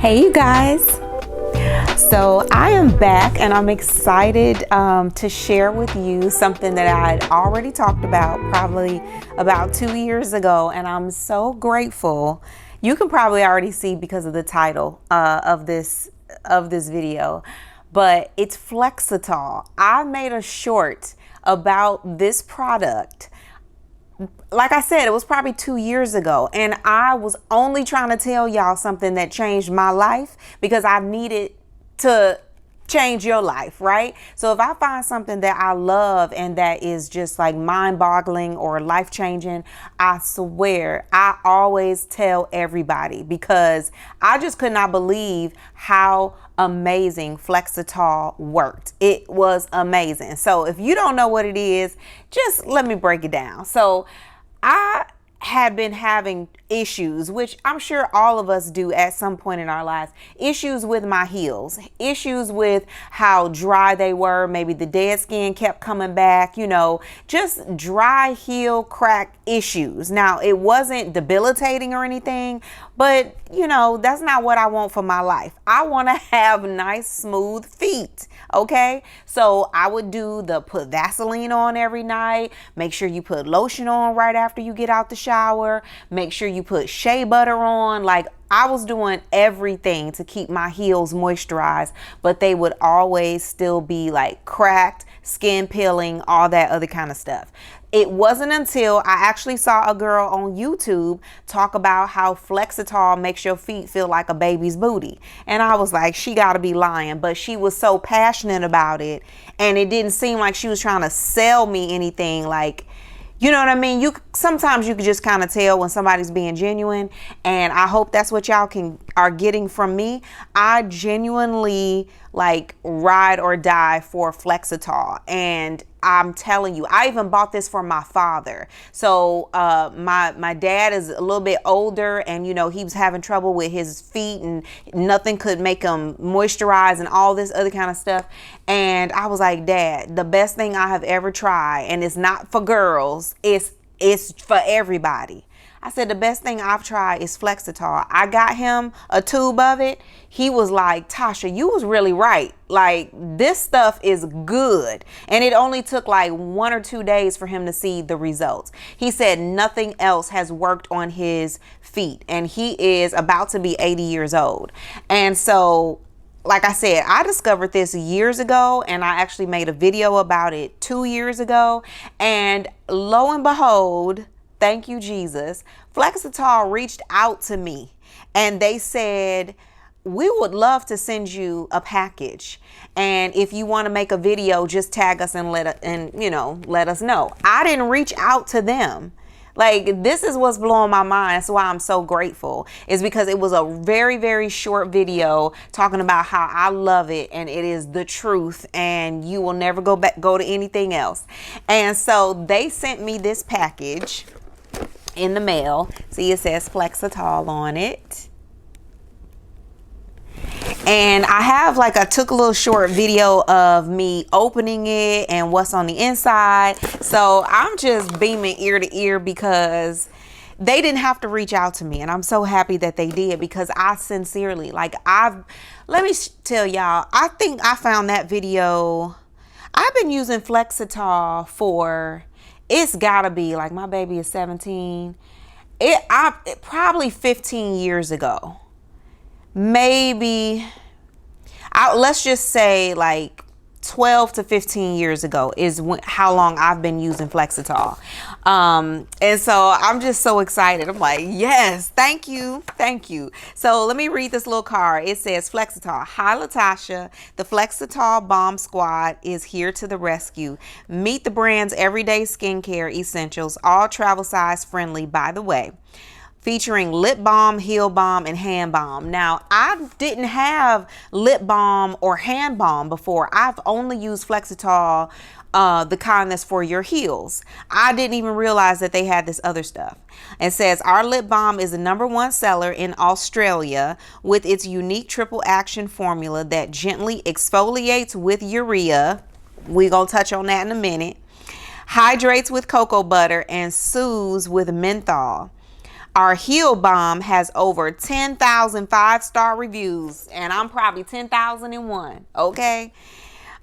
Hey you guys, so I am back and I'm excited to share with you something that I had already talked about probably about 2 years ago, and I'm so grateful. You can probably already see because of the title of this video, but it's FLEXITOL. I made a short about this product. Like I said, it was probably 2 years ago, and I was only trying to tell y'all something that changed my life because I needed to change your life, right? So if I find something that I love and that is just like mind-boggling or life-changing, I swear I always tell everybody because I just could not believe how amazing FLEXITOL worked. It was amazing. So if you don't know what it is, just let me break it down. So I had been having issues, which I'm sure all of us do at some point in our lives, issues with my heels, issues with how dry they were. Maybe the dead skin kept coming back, you know, just dry heel crack issues. Now, it wasn't debilitating or anything, but you know, that's not what I want for my life. I want to have nice, smooth feet. Okay. So I would put Vaseline on every night. Make sure you put lotion on right after you get out the shower. Make sure you put shea butter on. Like, I was doing everything to keep my heels moisturized, but they would always still be like cracked, skin peeling, all that other kind of stuff. It wasn't until I actually saw a girl on YouTube talk about how FLEXITOL makes your feet feel like a baby's booty. And I was like, she gotta be lying. But she was so passionate about it, and it didn't seem like she was trying to sell me anything. Like, you know what I mean? Sometimes you can just kind of tell when somebody's being genuine, and I hope that's what y'all are getting from me. I genuinely like ride or die for FLEXITOL, and I'm telling you, I even bought this for my father. So my dad is a little bit older, and you know, he was having trouble with his feet and nothing could make him moisturize and all this other kind of stuff. And I was like, Dad, the best thing I have ever tried, and it's not for girls, it's for everybody. I said, the best thing I've tried is FLEXITOL. I got him a tube of it. He was like, Tasha, you was really right. Like, this stuff is good. And it only took like 1 or 2 days for him to see the results. He said nothing else has worked on his feet. And he is about to be 80 years old. And so, like I said, I discovered this years ago, and I actually made a video about it 2 years ago. And lo and behold, thank you, Jesus, FLEXITOL reached out to me and they said, we would love to send you a package. And if you want to make a video, just tag us and let us know. I didn't reach out to them. Like, this is what's blowing my mind. That's why I'm so grateful, is because it was a very, very short video talking about how I love it and it is the truth and you will never go to anything else. And so they sent me this package in the mail. See, it says FLEXITOL on it. And I took a little short video of me opening it and what's on the inside. So I'm just beaming ear to ear because they didn't have to reach out to me. And I'm so happy that they did, because I sincerely, let me tell y'all, I think I found that video. I've been using FLEXITOL for, it's gotta be, like, my baby is 17. It probably 15 years ago. Maybe, let's just say like 12 to 15 years ago is how long I've been using FLEXITOL. And so I'm just so excited. I'm like, yes, thank you. Thank you. So let me read this little card. It says, FLEXITOL. Hi, Latasha. The FLEXITOL Balm Squad is here to the rescue. Meet the brand's everyday skincare essentials, all travel size friendly, by the way. Featuring lip balm, heel balm, and hand balm. Now, I didn't have lip balm or hand balm before. I've only used FLEXITOL, the kind that's for your heels. I didn't even realize that they had this other stuff. It says, our lip balm is the #1 seller in Australia with its unique triple action formula that gently exfoliates with urea. We're gonna touch on that in a minute. Hydrates with cocoa butter and soothes with menthol. Our Heal Balm has over 10,000 5-star reviews, and I'm probably 10,001. Okay.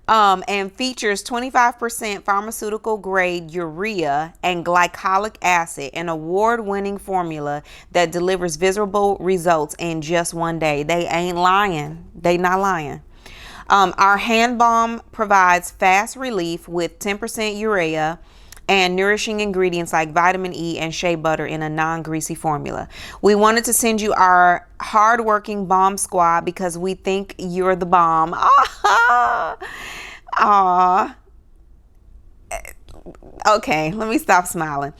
And features 25% pharmaceutical grade urea and glycolic acid, an award-winning formula that delivers visible results in just one day. They ain't lying. They not lying. Our hand balm provides fast relief with 10% urea and nourishing ingredients like vitamin E and shea butter in a non-greasy formula. We wanted to send you our hardworking balm squad because we think you're the bomb. Aw. Okay, let me stop smiling.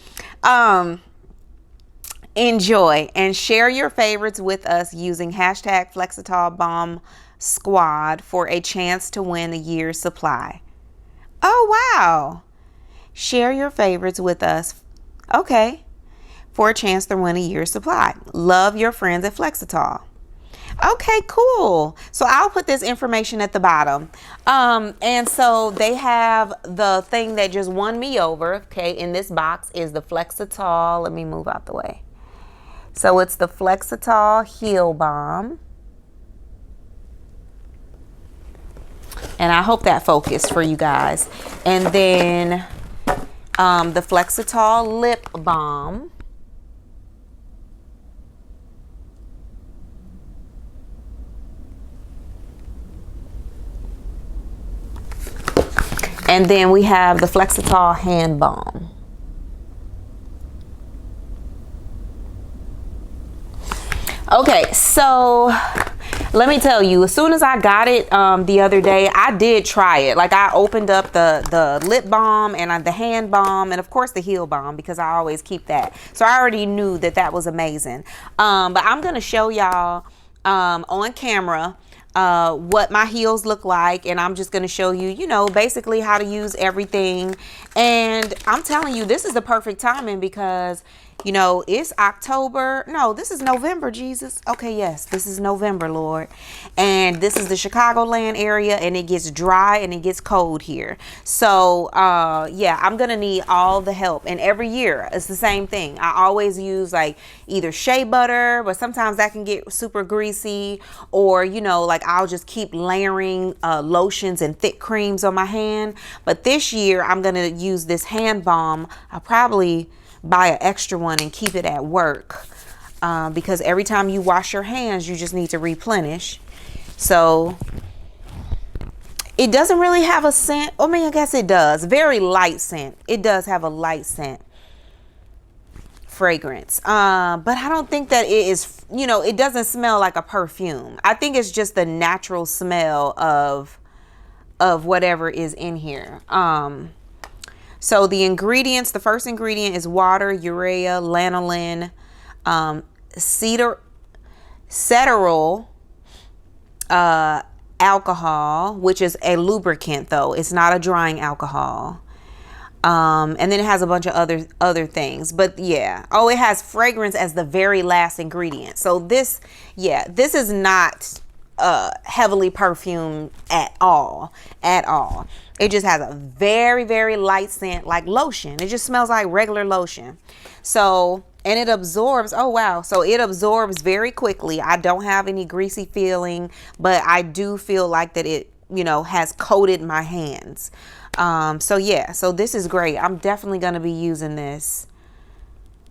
Enjoy and share your favorites with us using hashtag FLEXITOL Balm Squad for a chance to win a year's supply. Oh, wow. Share your favorites with us. Okay. For a chance to win a year's supply. Love, your friends at FLEXITOL. Okay, cool. So I'll put this information at the bottom. And so they have the thing that just won me over, okay, in this box is the FLEXITOL. Let me move out the way. So it's the FLEXITOL Heal Balm. And I hope that focused for you guys. And then the FLEXITOL Lip Balm. And then we have the FLEXITOL Hand Balm. Okay, so let me tell you, as soon as I got it the other day, I did try it. Like, I opened up the lip balm and the hand balm and of course the heel balm, because I always keep that. So I already knew that that was amazing. But I'm gonna show y'all on camera what my heels look like, and I'm just going to show you, you know, basically how to use everything. And I'm telling you, this is the perfect timing because, you know, it's October. No, this is November, Jesus. Okay, yes, this is November, Lord. And this is the Chicagoland area, and it gets dry and it gets cold here. So, yeah, I'm going to need all the help. And every year, it's the same thing. I always use like either shea butter, but sometimes that can get super greasy, or, you know, like I'll just keep layering lotions and thick creams on my hand. But this year, I'm going to use this hand balm. I'll probably buy an extra one and keep it at work because every time you wash your hands, you just need to replenish. So it doesn't really have a scent. I mean, I guess it does. Very light scent. It does have a light scent fragrance. But I don't think that it is, you know, it doesn't smell like a perfume. I think it's just the natural smell of whatever is in here. So the ingredients, the first ingredient is water, urea, lanolin, ceteryl alcohol, which is a lubricant though. It's not a drying alcohol. And then it has a bunch of other things. But yeah. Oh, it has fragrance as the very last ingredient. So this, yeah, this is not heavily perfumed at all. It just has a very, very light scent, like lotion. It just smells like regular lotion. So, and it absorbs, oh wow, so it absorbs very quickly. I don't have any greasy feeling, but I do feel like that it, you know, has coated my hands. So yeah, so this is great. I'm definitely going to be using this.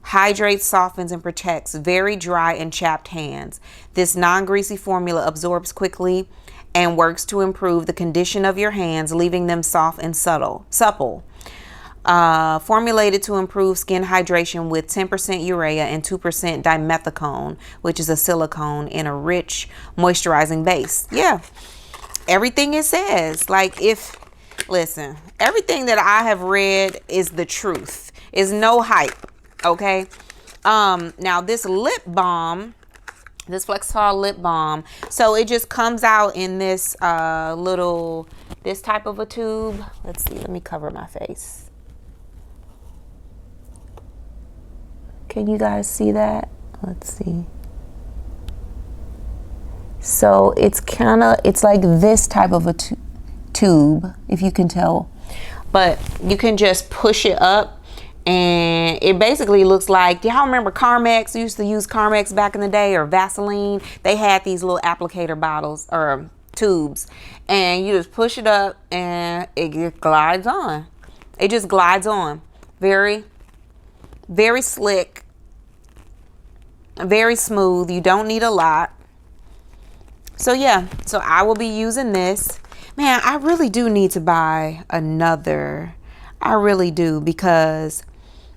Hydrates, softens, and protects very dry and chapped hands. This non-greasy formula absorbs quickly and works to improve the condition of your hands, leaving them soft and supple. Formulated to improve skin hydration with 10% urea and 2% dimethicone, which is a silicone in a rich moisturizing base. Yeah, everything it says. Like, listen, everything that I have read is the truth. Is no hype. Okay. Now this lip balm, this FLEXITOL lip balm, so it just comes out in this this type of a tube. Let's see, let me cover my face. Can you guys see that? Let's see. So it's like this type of a tube, if you can tell, but you can just push it up And it basically looks like, do y'all remember Carmex? You used to use Carmex back in the day, or Vaseline. They had these little applicator bottles or tubes, and you just push it up and it glides on. It just glides on. Very, very slick, very smooth. You don't need a lot. So yeah, so I will be using this. Man, I really do need to buy another. I really do, because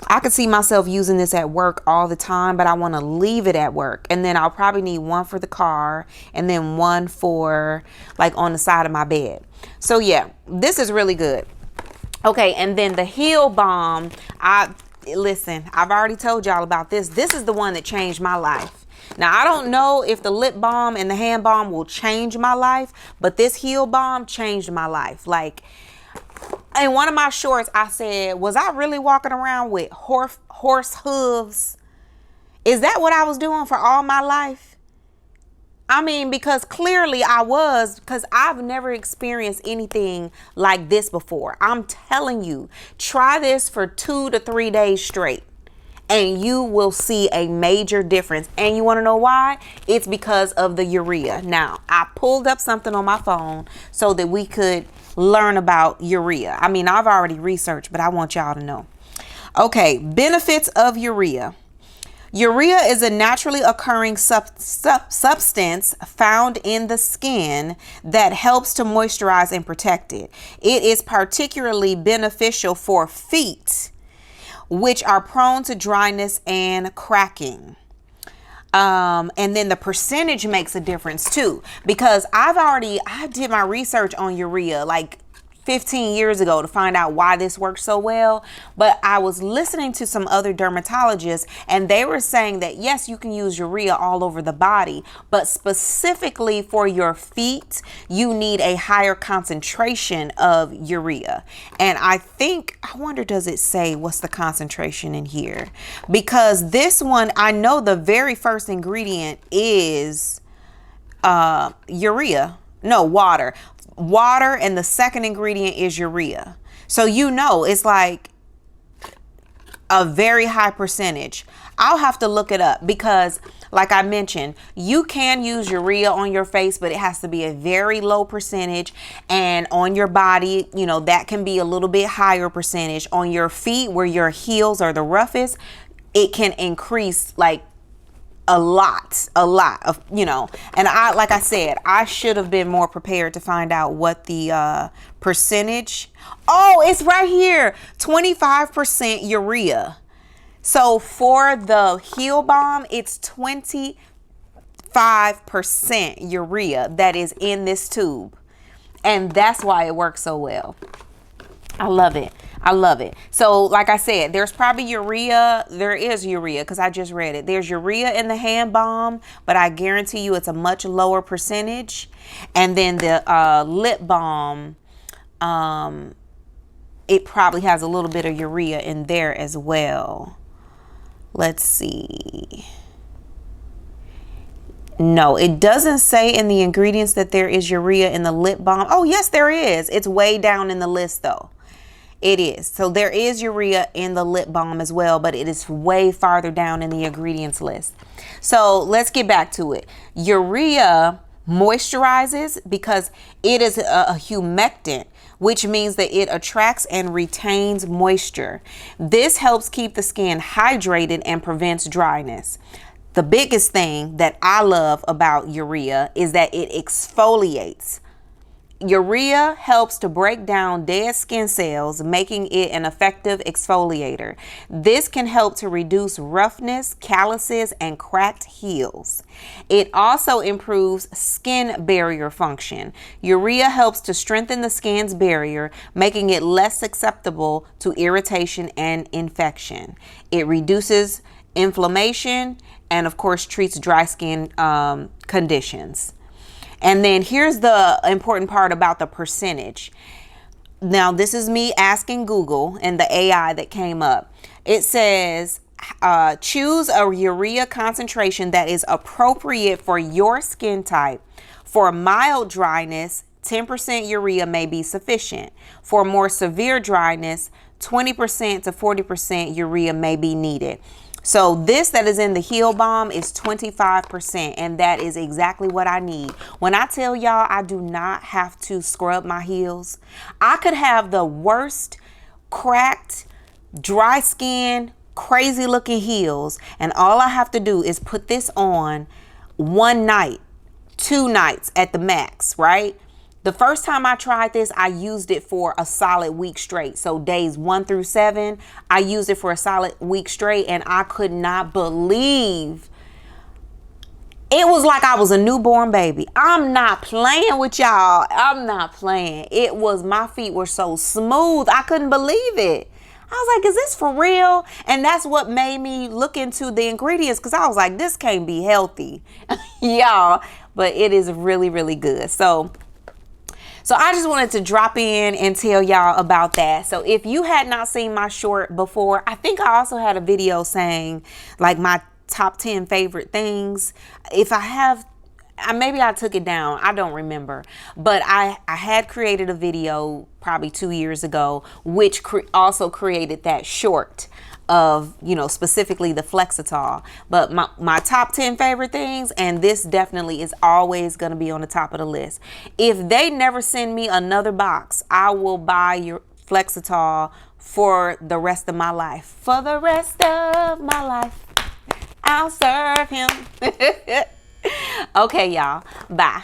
I could see myself using this at work all the time, but I want to leave it at work. And then I'll probably need one for the car and then one for like on the side of my bed. So yeah, this is really good. Okay, and then the Heal Balm. Listen, I've already told y'all about this. This is the one that changed my life. Now, I don't know if the lip balm and the hand balm will change my life, but this Heal Balm changed my life. Like, in one of my shorts, I said, was I really walking around with horse hooves? Is that what I was doing for all my life? I mean, because clearly I was, because I've never experienced anything like this before. I'm telling you, try this for 2 to 3 days straight, and you will see a major difference. And you want to know why? It's because of the urea. Now, I pulled up something on my phone so that we could learn about urea. I mean, I've already researched, but I want y'all to know. Okay, benefits of urea. Urea is a naturally occurring substance found in the skin that helps to moisturize and protect it. It is particularly beneficial for feet, which are prone to dryness and cracking. And then the percentage makes a difference too, because I did my research on urea like 15 years ago to find out why this works so well. But I was listening to some other dermatologists, and they were saying that yes, you can use urea all over the body, but specifically for your feet, you need a higher concentration of urea. And I wonder, does it say what's the concentration in here? Because this one, I know the very first ingredient is urea. No, water. Water, and the second ingredient is urea. So it's like a very high percentage. I'll have to look it up, because like I mentioned, you can use urea on your face, but it has to be a very low percentage. And on your body, that can be a little bit higher percentage. On your feet, where your heels are the roughest, it can increase like a lot of, and like I said, I should have been more prepared to find out what the percentage. Oh, it's right here, 25% urea. So for the Heal Balm, it's 25% urea that is in this tube. And that's why it works so well. I love it. I love it. So like I said, there's probably urea. There is urea, because I just read it. There's urea in the hand balm, but I guarantee you it's a much lower percentage. And then the lip balm, it probably has a little bit of urea in there as well. Let's see. No, it doesn't say in the ingredients that there is urea in the lip balm. Oh, yes, there is. It's way down in the list though. It is. So there is urea in the lip balm as well, but it is way farther down in the ingredients list. So let's get back to it. Urea moisturizes because it is a humectant, which means that it attracts and retains moisture. This helps keep the skin hydrated and prevents dryness. The biggest thing that I love about urea is that it exfoliates. Urea helps to break down dead skin cells, making it an effective exfoliator. This can help to reduce roughness, calluses, and cracked heels. It also improves skin barrier function. Urea helps to strengthen the skin's barrier, making it less susceptible to irritation and infection. It reduces inflammation and, of course, treats dry skin conditions. And then here's the important part about the percentage. Now, this is me asking Google and the AI that came up. It says, choose a urea concentration that is appropriate for your skin type. For mild dryness, 10% urea may be sufficient. For more severe dryness, 20% to 40% urea may be needed. So this that is in the Heal Balm is 25%, and that is exactly what I need. When I tell y'all I do not have to scrub my heels, I could have the worst cracked, dry skin, crazy looking heels, and all I have to do is put this on one night, 2 nights at the max, right? The first time I tried this, I used it for a solid week straight. So days 1 through 7, I used it for a solid week straight, and I could not believe it was like I was a newborn baby. I'm not playing with y'all. I'm not playing. It was, my feet were so smooth. I couldn't believe it. I was like, is this for real? And that's what made me look into the ingredients, because I was like, this can't be healthy. Y'all, but it is really, really good. So I just wanted to drop in and tell y'all about that. So if you had not seen my short before, I think I also had a video saying like my top 10 favorite things. If I have, maybe I took it down. I don't remember. But I had created a video probably 2 years ago, which also created that short of, you know, specifically the FLEXITOL. But my top 10 favorite things, and this definitely is always going to be on the top of the list. If they never send me another box, I will buy your FLEXITOL for the rest of my life. For the rest of my life, I'll serve him. Okay, y'all. Bye.